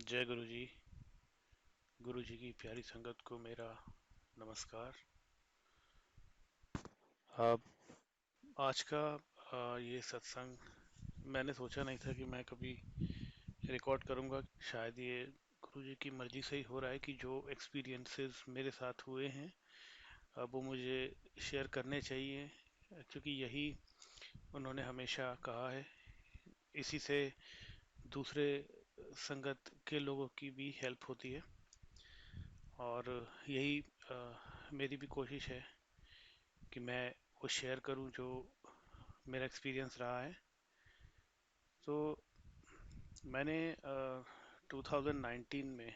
जय गुरु जी। गुरु जी की प्यारी संगत को मेरा नमस्कार। अब आज का ये सत्संग मैंने सोचा नहीं था कि मैं कभी रिकॉर्ड करूँगा। शायद ये गुरु जी की मर्जी से ही हो रहा है कि जो एक्सपीरियंसेस मेरे साथ हुए हैं अब वो मुझे शेयर करने चाहिए, क्योंकि यही उन्होंने हमेशा कहा है। इसी से दूसरे संगत के लोगों की भी हेल्प होती है, और यही मेरी भी कोशिश है कि मैं वो शेयर करूं जो मेरा एक्सपीरियंस रहा है। तो मैंने 2019 में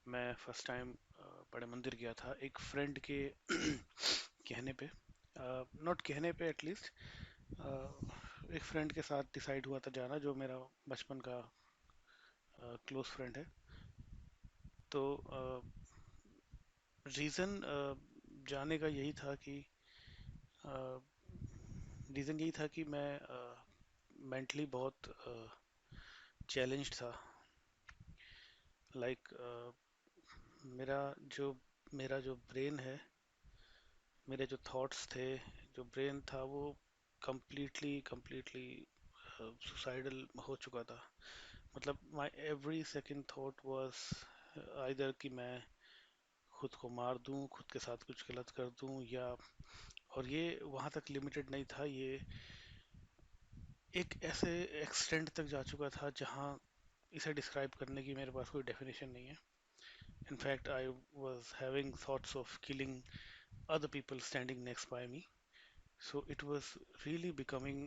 मैं फर्स्ट टाइम बड़े मंदिर गया था एक फ्रेंड के कहने पे, नॉट कहने पे, एटलीस्ट एक फ्रेंड के साथ डिसाइड हुआ था जाना, जो मेरा बचपन का क्लोज फ्रेंड है। तो रीज़न जाने का यही था कि रीज़न यही था कि मैं मेंटली बहुत चैलेंज्ड था। लाइक मेरा जो मेरा जो ब्रेन है, मेरे जो थॉट्स थे, जो ब्रेन था वो completely completely सुसाइडल हो चुका था। मतलब माई every second thought was either कि मैं खुद को मार दूं, खुद के साथ कुछ गलत कर दूं, या और ये वहाँ तक लिमिटेड नहीं था, ये एक ऐसे एक्सटेंट तक जा चुका था जहाँ इसे डिस्क्राइब करने की मेरे पास कोई डेफिनेशन नहीं है। In fact I was having thoughts of killing other people standing next by me. So it was really becoming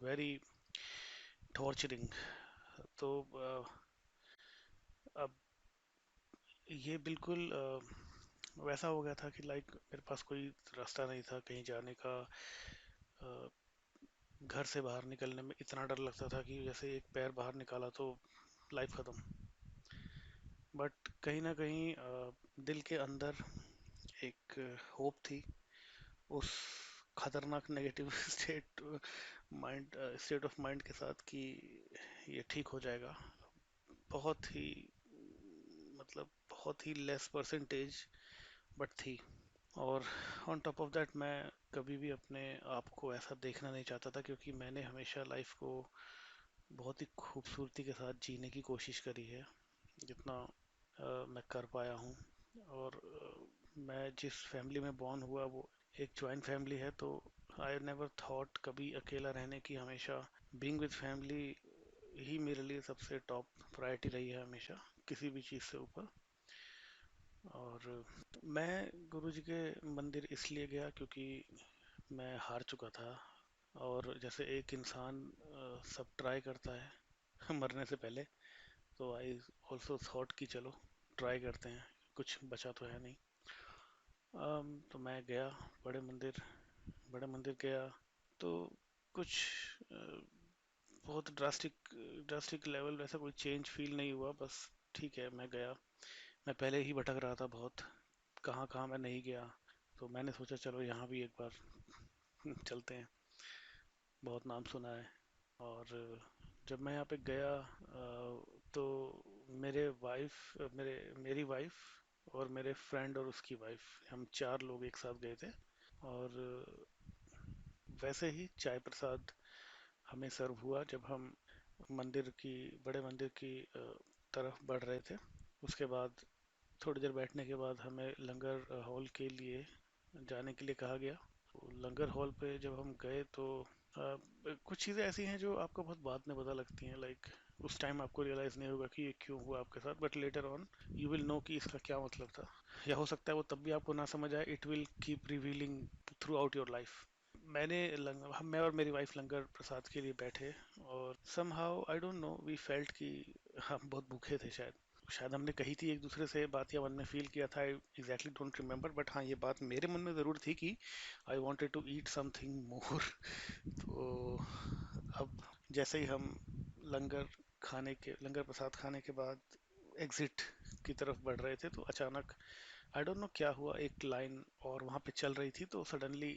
very torturing. तो अब ये बिल्कुल वैसा हो गया था कि लाइक मेरे पास कोई रास्ता नहीं था कहीं जाने का। अ, घर से बाहर निकलने में इतना डर लगता था कि जैसे एक पैर बाहर निकाला तो लाइफ ख़त्म। बट कहीं ना कहीं दिल के अंदर एक होप थी, उस खतरनाक नेगेटिव स्टेट ऑफ माइंड के साथ, कि ये ठीक हो जाएगा। बहुत ही, मतलब बहुत ही लेस परसेंटेज बट थी। और ऑन टॉप ऑफ दैट मैं कभी भी अपने आप को ऐसा देखना नहीं चाहता था, क्योंकि मैंने हमेशा लाइफ को बहुत ही खूबसूरती के साथ जीने की कोशिश करी है, जितना मैं कर पाया हूँ। और मैं जिस फैमिली में बॉर्न हुआ वो एक जॉइंट फैमिली है, तो आई नेवर थॉट कभी अकेला रहने की। हमेशा बीइंग विद फैमिली ही मेरे लिए सबसे टॉप प्रायोरिटी रही है, हमेशा किसी भी चीज़ से ऊपर। और मैं गुरुजी के मंदिर इसलिए गया क्योंकि मैं हार चुका था। और जैसे एक इंसान सब ट्राई करता है मरने से पहले, तो आई ऑल्सो थॉट कि चलो ट्राई करते हैं, कुछ बचा तो है नहीं। तो मैं गया बड़े मंदिर बड़े मंदिर गया। तो कुछ अ, बहुत ड्रास्टिक ड्रास्टिक लेवल वैसा कोई चेंज फील नहीं हुआ, बस ठीक है मैं गया। मैं पहले ही भटक रहा था बहुत, कहाँ कहाँ मैं नहीं गया। तो मैंने सोचा चलो यहाँ भी एक बार चलते हैं, बहुत नाम सुना है। और जब मैं यहाँ पे गया तो मेरी वाइफ और मेरे फ्रेंड और उसकी वाइफ, हम चार लोग एक साथ गए थे। और वैसे ही चाय प्रसाद हमें सर्व हुआ जब हम बड़े मंदिर की तरफ बढ़ रहे थे। उसके बाद थोड़ी देर बैठने के बाद हमें लंगर हॉल के लिए जाने के लिए कहा गया। तो लंगर हॉल पे जब हम गए तो कुछ चीज़ें ऐसी हैं जो आपको बहुत बाद में पता लगती हैं। लाइक उस टाइम आपको रियलाइज़ नहीं होगा कि ये क्यों हुआ आपके साथ, but later on you will know कि इसका क्या मतलब था। या हो सकता है वो तब भी आपको ना समझ आए, it will keep revealing through out your life. मैं और मेरी वाइफ लंगर प्रसाद के लिए बैठे, और somehow I don't know we felt कि हम बहुत भूखे थे। शायद शायद हमने कही थी एक दूसरे से बात, या मन में फील किया था, I exactly don't remember, but हाँ ये बात मेरे मन में ज़रूर थी कि I wanted to eat something more. तो अब जैसे ही हम लंगर प्रसाद खाने के बाद एग्जिट की तरफ बढ़ रहे थे, तो अचानक आई डोंट नो क्या हुआ, एक लाइन और वहाँ पे चल रही थी तो सडनली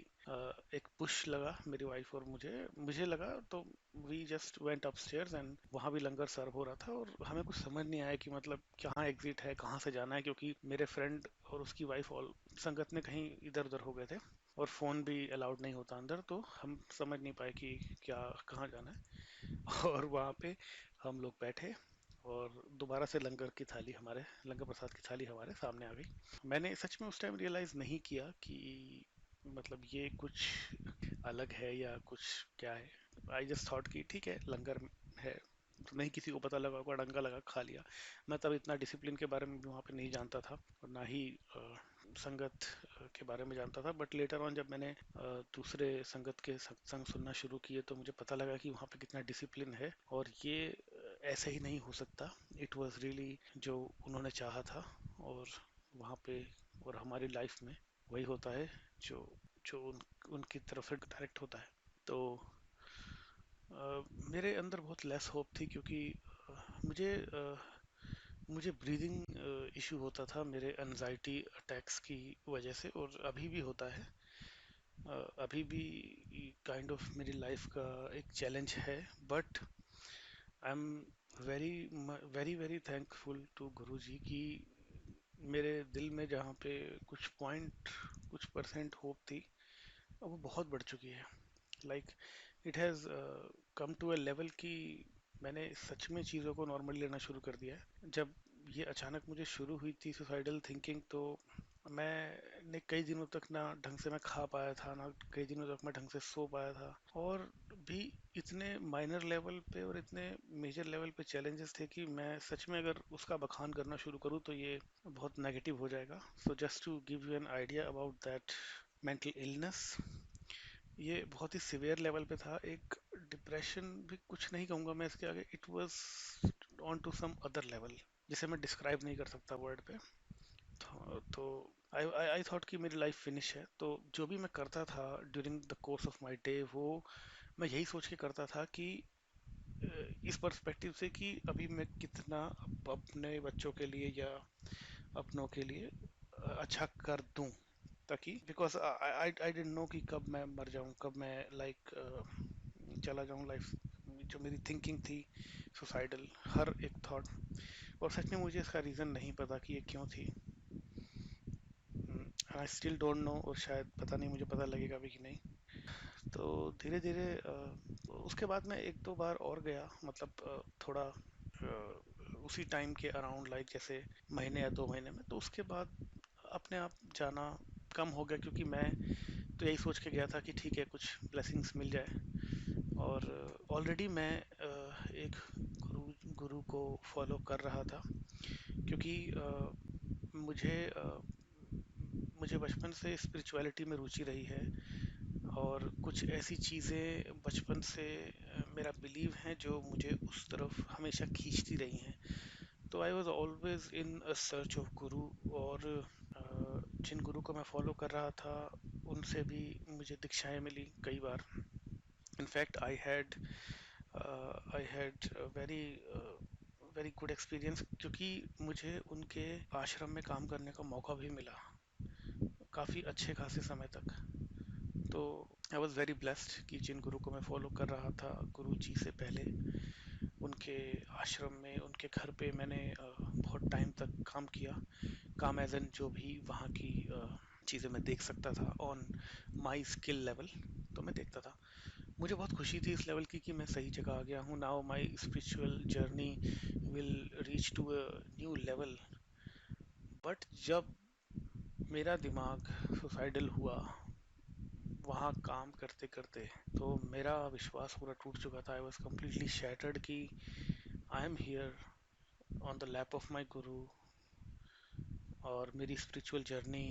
एक पुश लगा मेरी वाइफ और मुझे मुझे लगा तो we just went upstairs and वहाँ भी लंगर सर्व हो रहा था और हमें कुछ समझ नहीं आया कि मतलब कहाँ एग्जिट है, कहाँ से जाना है, क्योंकि मेरे फ्रेंड और उसकी वाइफ ऑल संगत में कहीं इधर उधर हो गए थे और फ़ोन भी अलाउड नहीं होता अंदर, तो हम समझ नहीं पाए कि क्या कहाँ जाना है। और वहाँ पे हम लोग बैठे और दोबारा से लंगर प्रसाद की थाली हमारे सामने आ गई। मैंने सच में उस टाइम रियलाइज़ नहीं किया कि मतलब ये कुछ अलग है या कुछ क्या है। आई जस्ट थॉट कि ठीक है लंगर है, तो नहीं किसी को पता लगा होगा, डंका लगा खा लिया। मैं तब इतना डिसिप्लिन के बारे में भी वहाँ पे नहीं जानता था और ना ही संगत के बारे में जानता था, बट लेटर ऑन जब मैंने दूसरे संगत के संग सुनना शुरू किए तो मुझे पता लगा कि वहाँ पे कितना डिसिप्लिन है और ये ऐसे ही नहीं हो सकता। इट वाज रियली जो उन्होंने चाहा था और वहाँ पे और हमारी लाइफ में वही होता है जो जो उनकी तरफ से डायरेक्ट होता है। तो मेरे अंदर बहुत लेस होप थी क्योंकि मुझे मुझे ब्रीदिंग इशू होता था मेरे एनजाइटी अटैक्स की वजह से और अभी भी होता है। अभी भी काइंड ऑफ मेरी लाइफ का एक चैलेंज है, but I am very very very thankful to guru ji की मेरे दिल में जहाँ पे कुछ परसेंट होप थी अब वो बहुत बढ़ चुकी है। Like it has come to a level कि मैंने सच में चीज़ों को नॉर्मली लेना शुरू कर दिया है। जब ये अचानक मुझे शुरू हुई थी सुसाइडल थिंकिंग, तो मैंने कई दिनों तक ना ढंग से मैं खा पाया था, ना कई दिनों तक मैं ढंग से सो पाया था, और भी इतने माइनर लेवल पे और इतने मेजर लेवल पे चैलेंजेस थे कि मैं सच में अगर उसका बखान करना शुरू करूँ तो ये बहुत नेगेटिव हो जाएगा। So just to give you an idea about that mental illness, ये बहुत ही सिवियर लेवल पे था। एक डिप्रेशन भी कुछ नहीं कहूँगा मैं इसके आगे, it was on to some other level जिसे मैं डिस्क्राइब नहीं कर सकता वर्ड पे। तो आई आई थॉट कि मेरी लाइफ फिनिश है, तो जो भी मैं करता था during the course of my day वो मैं यही सोच के करता था कि इस पर्सपेक्टिव से कि अभी मैं कितना अपने बच्चों के लिए या अपनों के लिए अच्छा कर दूं, ताकि because I I didn't know कि कब मैं मर जाऊं, कब मैं लाइक चला जाऊं लाइफ। जो मेरी थिंकिंग थी सुसाइडल, हर एक थॉट, और सच में मुझे इसका रीज़न नहीं पता कि ये क्यों थी। आई स्टिल डोंट नो, और शायद पता नहीं, मुझे पता लगेगा भी कि नहीं। तो धीरे धीरे उसके बाद मैं एक दो बार और गया, मतलब थोड़ा उसी टाइम के अराउंड, लाइक जैसे महीने या 2 महीने में, तो उसके बाद अपने आप जाना कम हो गया क्योंकि मैं तो यही सोच के गया था कि ठीक है कुछ ब्लेसिंग्स मिल जाए। और ऑलरेडी मैं एक गुरु को फॉलो कर रहा था क्योंकि मुझे मुझे बचपन से स्पिरिचुअलिटी में रुचि रही है और कुछ ऐसी चीज़ें बचपन से मेरा बिलीव है जो मुझे उस तरफ हमेशा खींचती रही हैं। तो I was always in a search of गुरु, और जिन गुरु को मैं फॉलो कर रहा था उनसे भी मुझे दीक्षाएं मिली कई बार। In fact I had very very good experience क्योंकि मुझे उनके आश्रम में काम करने का मौका भी मिला काफ़ी अच्छे खासे समय तक। तो आई वॉज वेरी ब्लेस्ड कि जिन गुरु को मैं फॉलो कर रहा था, गुरु जी से पहले उनके आश्रम में, उनके घर पे मैंने बहुत टाइम तक काम किया। काम एज एन जो भी वहाँ की चीज़ें मैं देख सकता था ऑन माई स्किल लेवल, तो मैं देखता था। मुझे बहुत खुशी थी इस लेवल की कि मैं सही जगह आ गया हूँ। Now my spiritual journey will reach to a new level. But जब मेरा दिमाग सुसाइडल हुआ वहाँ काम करते करते, तो मेरा विश्वास पूरा टूट चुका था। आई वॉज कम्प्लीटली शैटर्ड कि I am here on the lap of my गुरु, और मेरी स्पिरिचुअल जर्नी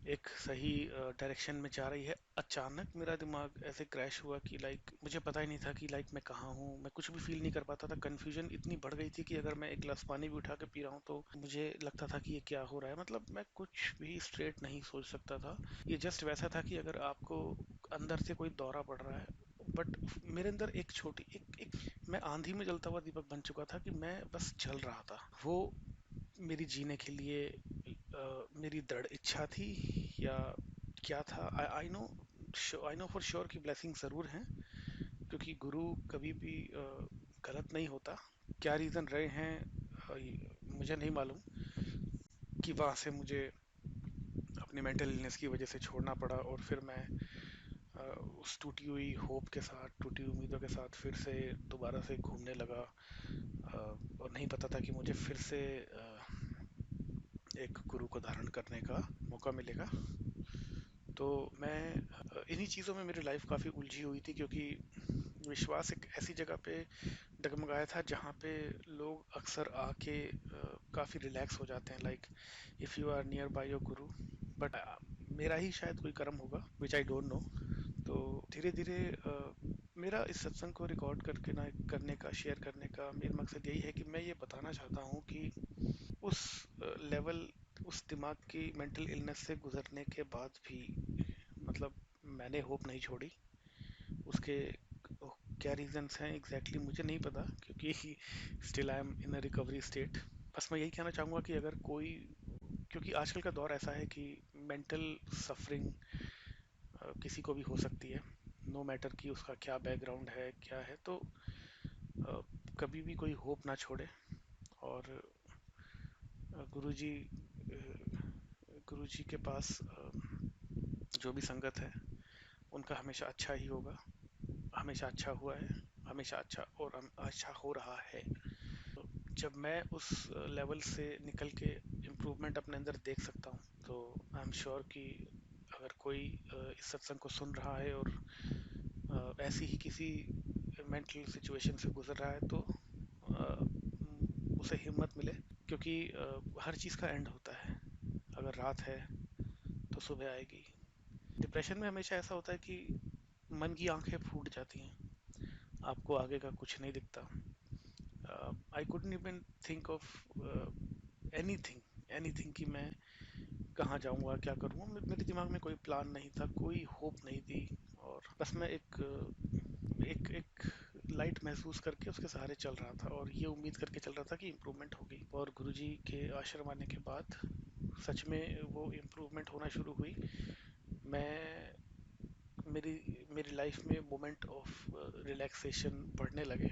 एक सही डायरेक्शन में जा रही है। अचानक मेरा दिमाग ऐसे क्रैश हुआ कि लाइक मुझे पता ही नहीं था कि लाइक मैं कहाँ हूँ, मैं कुछ भी फील नहीं कर पाता था। कन्फ्यूजन इतनी बढ़ गई थी कि अगर मैं एक गिलास पानी भी उठा के पी रहा हूँ तो मुझे लगता था कि ये क्या हो रहा है, मतलब मैं कुछ भी स्ट्रेट नहीं सोच सकता था। ये जस्ट वैसा था कि अगर आपको अंदर से कोई दौरा पड़ रहा है, बट मेरे अंदर एक छोटी एक मैं आंधी में जलता हुआ दीपक बन चुका था कि मैं बस जल रहा था। वो मेरी जीने के लिए मेरी दृढ़ इच्छा थी या क्या था? आई नो फॉर श्योर कि ब्लेसिंग ज़रूर हैं, क्योंकि गुरु कभी भी गलत नहीं होता। क्या रीज़न रहे हैं मुझे नहीं मालूम कि वहाँ से मुझे अपनी मेंटल इलनेस की वजह से छोड़ना पड़ा, और फिर मैं अ, उस टूटी हुई होप के साथ, टूटी उम्मीदों के साथ फिर से दोबारा से घूमने लगा। और नहीं पता था कि मुझे फिर से एक गुरु को धारण करने का मौका मिलेगा। तो मैं इन्हीं चीज़ों में मेरी लाइफ काफ़ी उलझी हुई थी, क्योंकि विश्वास एक ऐसी जगह पे डगमगाया था जहाँ पे लोग अक्सर आके काफ़ी रिलैक्स हो जाते हैं, like if you are near by your guru. But मेरा ही शायद कोई कर्म होगा, विच आई डोंट नो। तो धीरे धीरे मेरा इस सत्संग को रिकॉर्ड करके ना करने का, शेयर करने का मेरा मकसद यही है कि मैं ये बताना चाहता हूँ कि उस लेवल, उस दिमाग की मेंटल इलनेस से गुजरने के बाद भी, मतलब, मैंने होप नहीं छोड़ी। उसके क्या रीजंस हैं एग्जैक्टली मुझे नहीं पता, क्योंकि still I am in a recovery state. बस मैं यही कहना चाहूँगा कि अगर कोई, क्योंकि आजकल का दौर ऐसा है कि मेंटल सफरिंग किसी को भी हो सकती है, नो मैटर कि उसका क्या बैकग्राउंड है, क्या है। तो अ, कभी भी कोई होप ना छोड़े। और गुरुजी, गुरुजी के पास जो भी संगत है उनका हमेशा अच्छा ही होगा, हमेशा अच्छा हुआ है, हमेशा अच्छा, और अच्छा हो रहा है। जब मैं उस लेवल से निकल के इम्प्रूवमेंट अपने अंदर देख सकता हूँ, तो आई एम श्योर कि अगर कोई इस सत्संग को सुन रहा है और ऐसी ही किसी मेंटल सिचुएशन से गुजर रहा है, तो उसे हिम्मत मिले, क्योंकि हर चीज़ का एंड होता है। अगर रात है तो सुबह आएगी। डिप्रेशन में हमेशा ऐसा होता है कि मन की आंखें फूट जाती हैं, आपको आगे का कुछ नहीं दिखता। I couldn't even think of anything anything कि मैं कहाँ जाऊँगा, क्या करूँगा। मेरे दिमाग में कोई प्लान नहीं था, कोई होप नहीं थी। और बस मैं एक एक लाइट महसूस करके उसके सहारे चल रहा था, और ये उम्मीद करके चल रहा था कि इम्प्रूवमेंट होगी। और गुरुजी के आश्रम आने के बाद सच में वो इम्प्रूवमेंट होना शुरू हुई। मैं मेरी मेरी लाइफ में मोमेंट ऑफ रिलैक्सेशन बढ़ने लगे।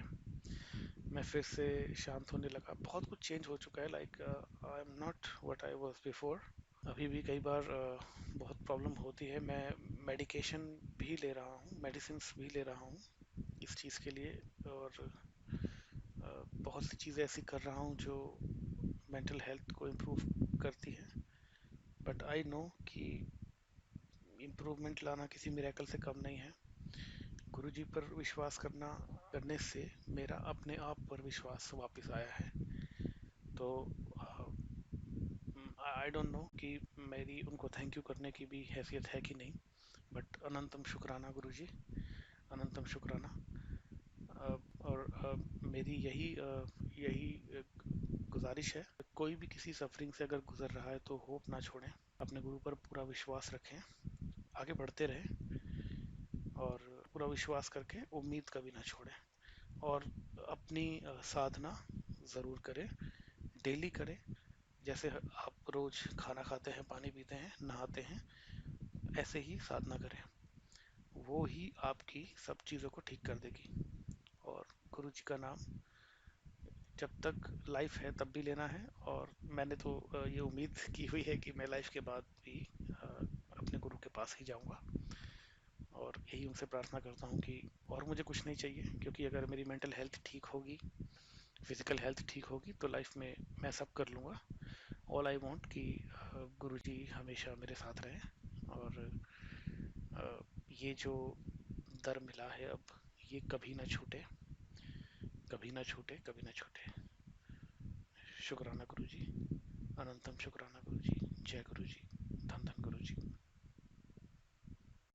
मैं फिर से शांत होने लगा। बहुत कुछ चेंज हो चुका है, like I am not what I was before. अभी भी कई बार बहुत प्रॉब्लम होती है। मैं मेडिकेशन भी ले रहा हूँ, मेडिसिन्स भी ले रहा हूँ इस चीज़ के लिए। और बहुत सी चीज़ें ऐसी कर रहा हूँ जो मेंटल हेल्थ को इम्प्रूव करती है। बट आई नो कि इम्प्रूवमेंट लाना किसी मिरेकल से कम नहीं है। गुरुजी पर विश्वास करने से मेरा अपने आप पर विश्वास वापस आया है। तो आई डोंट नो कि मेरी उनको थैंक यू करने की भी हैसियत है कि नहीं, बट अनंतम शुक्राना गुरुजी, अनंतम शुक्राना। और मेरी यही गुजारिश है, कोई भी किसी सफरिंग से अगर गुजर रहा है तो होप ना छोड़ें, अपने गुरु पर पूरा विश्वास रखें, आगे बढ़ते रहें, और पूरा विश्वास करके उम्मीद कभी ना छोड़ें। और अपनी साधना ज़रूर करें, डेली करें। जैसे आप रोज खाना खाते हैं, पानी पीते हैं, नहाते हैं, ऐसे ही साधना करें। वो ही आपकी सब चीज़ों को ठीक कर देगी। और गुरु जी का नाम जब तक लाइफ है तब भी लेना है। और मैंने तो ये उम्मीद की हुई है कि मैं लाइफ के बाद भी अपने गुरु के पास ही जाऊंगा। और यही उनसे प्रार्थना करता हूँ कि और मुझे कुछ नहीं चाहिए, क्योंकि अगर मेरी मेंटल हेल्थ ठीक होगी, फिजिकल हेल्थ ठीक होगी, तो लाइफ में मैं सब कर लूँगा। ऑल आई वांट कि गुरुजी हमेशा मेरे साथ रहें। और ये जो दर मिला है अब, ये कभी ना छूटे, कभी ना छूटे, कभी ना छूटे। शुक्राना गुरुजी, अनंतम शुक्राना गुरुजी। जय गुरुजी, धन धन गुरुजी।